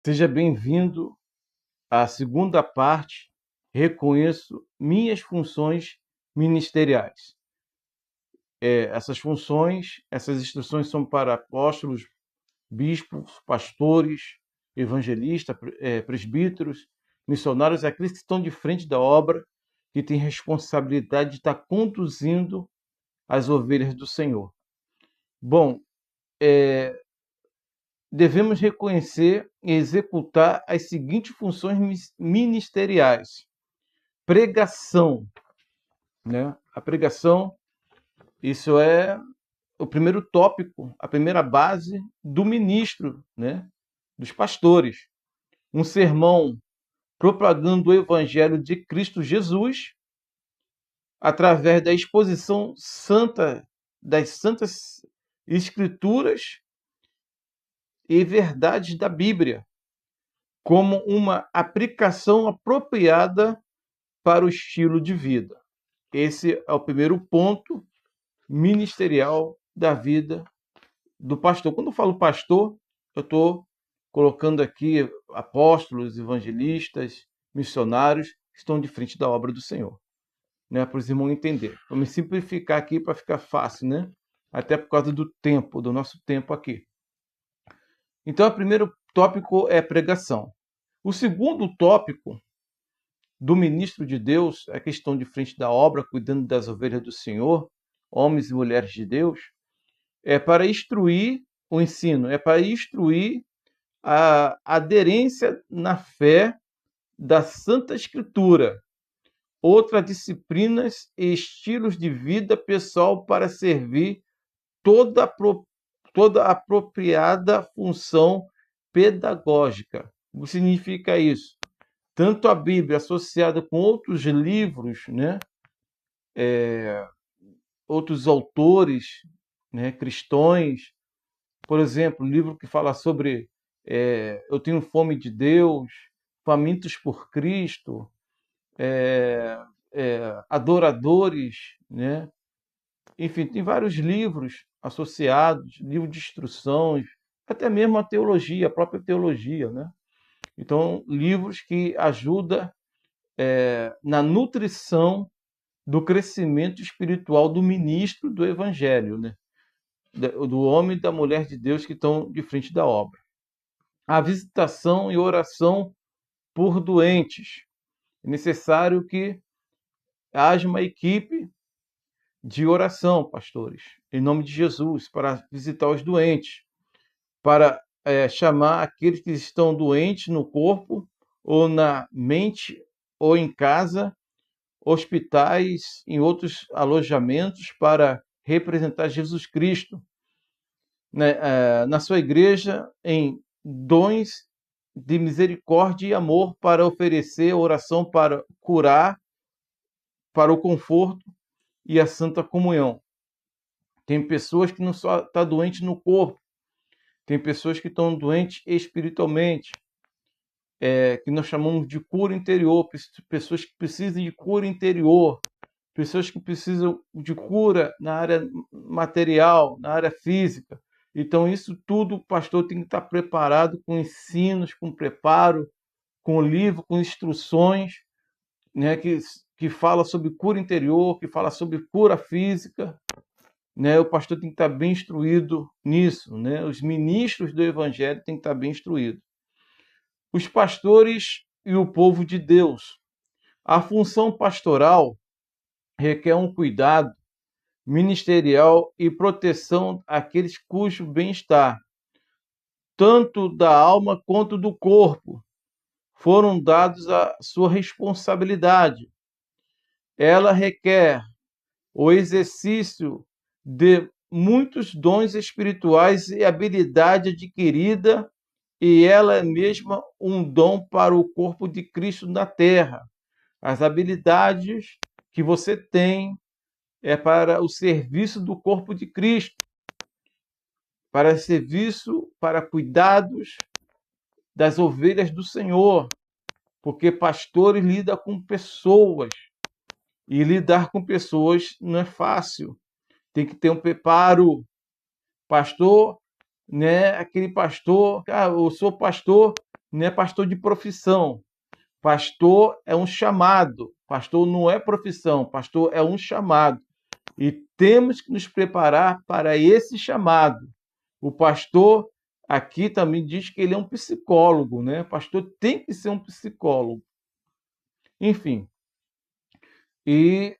Seja bem-vindo à segunda parte. Reconheço minhas funções ministeriais. Essas funções, essas instruções são para apóstolos, bispos, pastores, evangelistas, presbíteros, missionários, aqueles que estão de frente da obra, que têm responsabilidade de estar conduzindo as ovelhas do Senhor. Bom, devemos reconhecer e executar as seguintes funções ministeriais. Pregação, né? A pregação, isso é o primeiro tópico, a primeira base do ministro, né? Dos pastores. Um sermão propagando o evangelho de Cristo Jesus através da exposição santa das santas escrituras e verdades da Bíblia, como uma aplicação apropriada para o estilo de vida. Esse é o primeiro ponto ministerial da vida do pastor. Quando eu falo pastor, eu estou colocando aqui apóstolos, evangelistas, missionários que estão de frente da obra do Senhor, né? Para os irmãos entenderem. Vamos simplificar aqui para ficar fácil, né? Até por causa do tempo, do nosso tempo aqui. Então, o primeiro tópico é pregação. O segundo tópico do ministro de Deus, a questão de frente da obra, cuidando das ovelhas do Senhor, homens e mulheres de Deus, é para instruir o ensino, é para instruir a aderência na fé da Santa Escritura, outras disciplinas e estilos de vida pessoal para servir toda a apropriada função pedagógica. O que significa isso? Tanto a Bíblia associada com outros livros, né? Outros autores, né? Cristãos, por exemplo, um livro que fala sobre eu tenho fome de Deus, famintos por Cristo, adoradores, né? Enfim, tem vários livros associados, livros de instruções, até mesmo a teologia, a própria teologia, né? Então, livros que ajudam na nutrição do crescimento espiritual do ministro do Evangelho, né? Do homem e da mulher de Deus que estão de frente da obra. A visitação e oração por doentes. É necessário que haja uma equipe de oração, pastores, em nome de Jesus, para visitar os doentes, para chamar aqueles que estão doentes no corpo, ou na mente, ou em casa, hospitais, em outros alojamentos, para representar Jesus Cristo, né, na sua igreja, em dons de misericórdia e amor, para oferecer oração para curar, para o conforto e a santa comunhão. Tem pessoas que não só estão doentes no corpo, tem pessoas que estão doentes espiritualmente, que nós chamamos de cura interior, pessoas que precisam de cura interior, pessoas que precisam de cura na área material, na área física. Então, isso tudo o pastor tem que estar preparado com ensinos, com preparo, com livro, com instruções, né, que fala sobre cura interior, que fala sobre cura física, né? O pastor tem que estar bem instruído nisso, né? Os ministros do Evangelho têm que estar bem instruídos. Os pastores e o povo de Deus. A função pastoral requer um cuidado ministerial e proteção àqueles cujo bem-estar, tanto da alma quanto do corpo, foram dados à sua responsabilidade. Ela requer o exercício de muitos dons espirituais e habilidade adquirida, e ela é mesma um dom para o corpo de Cristo na terra. As habilidades que você tem é para o serviço do corpo de Cristo, para serviço, para cuidados das ovelhas do Senhor, porque pastores lidam com pessoas, e lidar com pessoas não é fácil. Tem que ter um preparo. Pastor, né? Aquele pastor, eu sou pastor, não é pastor de profissão. Pastor é um chamado. Pastor não é profissão, pastor é um chamado. E temos que nos preparar para esse chamado. O pastor aqui também diz que ele é um psicólogo, né? O pastor tem que ser um psicólogo. Enfim, e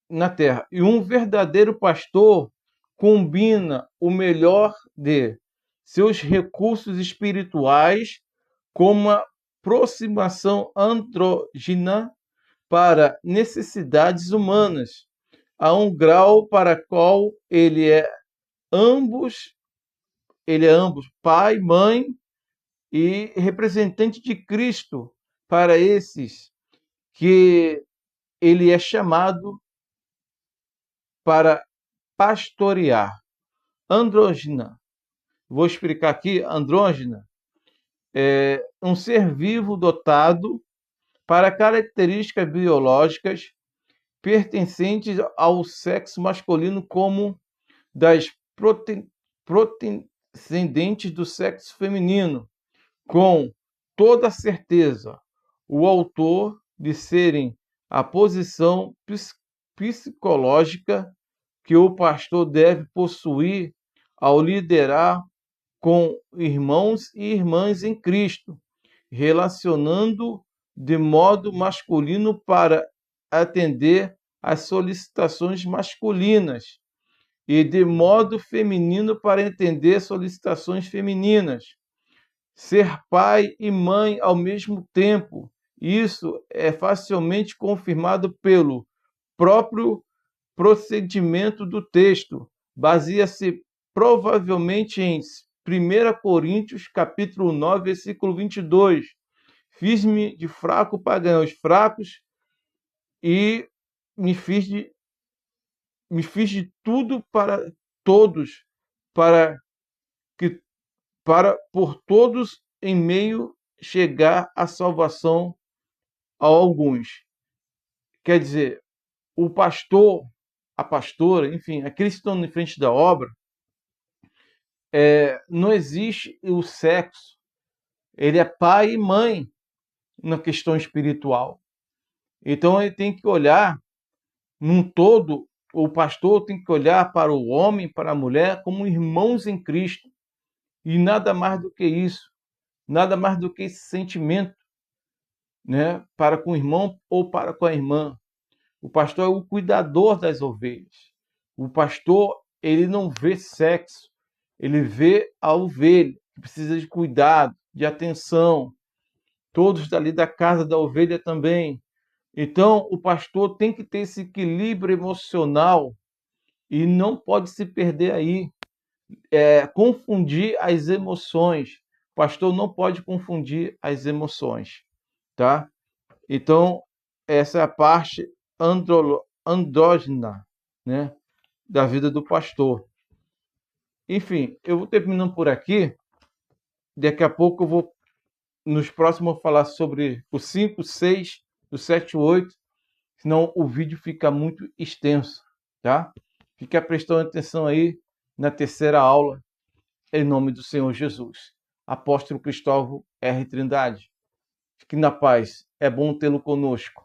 na terra. E um verdadeiro pastor combina o melhor de seus recursos espirituais com uma aproximação andrógina para necessidades humanas, a um grau para qual ambos, ele é ambos pai, mãe e representante de Cristo para esses que ele é chamado para pastorear. Andrógina. Vou explicar aqui. Andrógina é um ser vivo dotado para características biológicas pertencentes ao sexo masculino, como das procedentes do sexo feminino, com toda certeza, o autor de serem a posição psicológica que o pastor deve possuir ao liderar com irmãos e irmãs em Cristo, relacionando de modo masculino para atender às solicitações masculinas e de modo feminino para entender solicitações femininas. Ser pai e mãe ao mesmo tempo. Isso é facilmente confirmado pelo próprio procedimento do texto. Baseia-se provavelmente em 1 Coríntios, capítulo 9, versículo 22. Fiz-me de fraco para ganhar os fracos e me fiz de tudo para todos, para que por todos em meio chegar a salvação a alguns. Quer dizer, o pastor, a pastora, enfim, aqueles que estão em frente da obra, não existe o sexo. Ele é pai e mãe na questão espiritual. Então ele tem que olhar num todo, o pastor tem que olhar para o homem, para a mulher, como irmãos em Cristo. E nada mais do que isso, nada mais do que esse sentimento, né, para com o irmão ou para com a irmã. O pastor é o cuidador das ovelhas. O pastor, ele não vê sexo, ele vê a ovelha, que precisa de cuidado, de atenção. Todos dali da casa da ovelha também. Então, o pastor tem que ter esse equilíbrio emocional e não pode se perder aí, confundir as emoções. O pastor não pode confundir as emoções, tá? Então, essa é a parte andrógena, né, da vida do pastor. Enfim, eu vou terminando por aqui. Daqui a pouco eu vou, nos próximos, falar sobre o 5, 6, o 7, 8, senão o vídeo fica muito extenso, tá? Fica prestando atenção aí na terceira aula, em nome do Senhor Jesus. Apóstolo Cristóvão R. Trindade. Fique na paz. É bom tê-lo conosco.